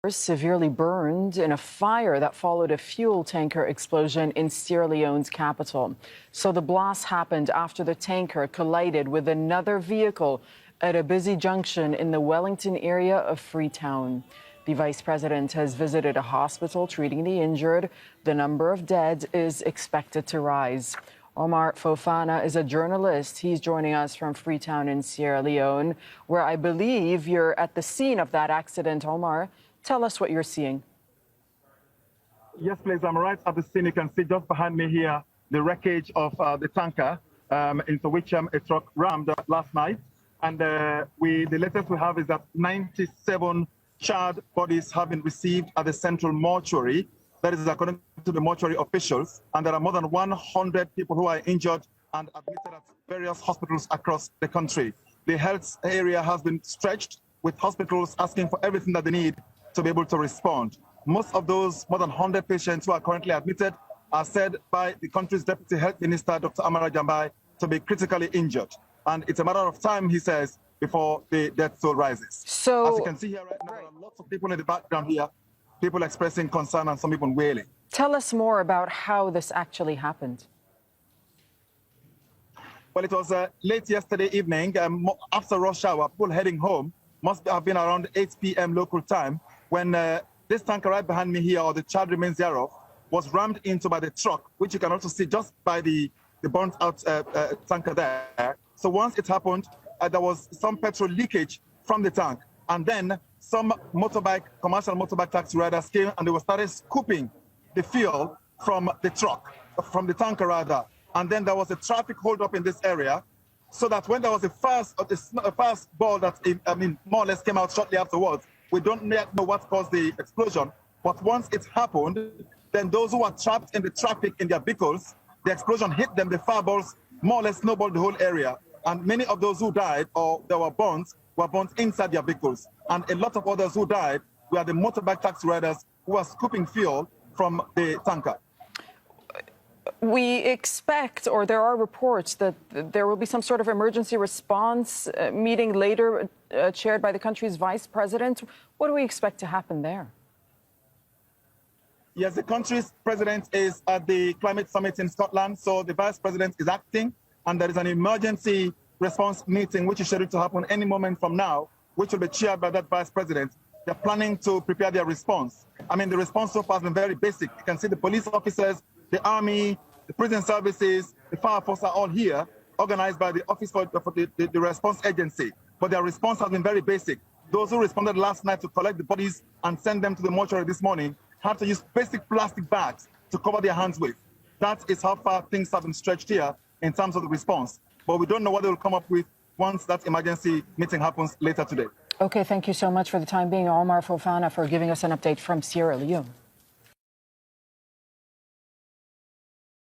Severely burned in a fire that followed a fuel tanker explosion in Sierra Leone's capital. So the blast happened after the tanker collided with another vehicle at a busy junction in the Wellington area of Freetown. The vice president has visited a hospital treating the injured. The number of dead is expected to rise. Omar Fofanah is a journalist. He's joining us from Freetown in Sierra Leone, where I believe you're at the scene of that accident, Omar. Tell us what you're seeing. Yes, please. I'm right at the scene. You can see just behind me here the wreckage of the tanker into which a truck rammed last night. And the latest we have is that 97 charred bodies have been received at the central mortuary. That is according to the mortuary officials. And there are more than 100 people who are injured and admitted at various hospitals across the country. The health area has been stretched, with hospitals asking for everything that they need to be able to respond. Most of those more than 100 patients who are currently admitted are said by the country's Deputy Health Minister, Dr. Amara Jambai, to be critically injured. And it's a matter of time, he says, before the death toll rises. So, as you can see here right now, there are lots of people in the background here, people expressing concern and some people wailing. Tell us more about how this actually happened. Well, it was late yesterday evening, after rush hour, people heading home, must have been around 8 p.m. local time, when this tanker right behind me here, or the charred remains thereof, was rammed into by the truck, which you can also see just by the burnt out tanker there. So once it happened, there was some petrol leakage from the tank, and then some commercial motorbike taxi riders came and they started scooping the fuel from the truck, from the tanker rather. And then there was a traffic holdup in this area, so that when there was a fast ball that, more or less came out shortly afterwards, we don't yet know what caused the explosion. But once it happened, then those who were trapped in the traffic in their vehicles, the explosion hit them, the fireballs more or less snowballed the whole area. And many of those who died or there were burnt inside their vehicles. And a lot of others who died were the motorbike taxi riders who were scooping fuel from the tanker. We expect, or there are reports, that there will be some sort of emergency response meeting later chaired by the country's vice president. What do we expect to happen there? Yes, the country's president is at the climate summit in Scotland, so the vice president is acting, and there is an emergency response meeting which is scheduled to happen any moment from now, which will be chaired by that vice president. They're planning to prepare their response. The response so far has been very basic. You can see the police officers, the army, the prison services, the fire force are all here, organized by the Office for the Response Agency. But their response has been very basic. Those who responded last night to collect the bodies and send them to the mortuary this morning had to use basic plastic bags to cover their hands with. That is how far things have been stretched here in terms of the response. But we don't know what they will come up with once that emergency meeting happens later today. Okay, thank you so much for the time being, Omar Fofanah, for giving us an update from Sierra Leone.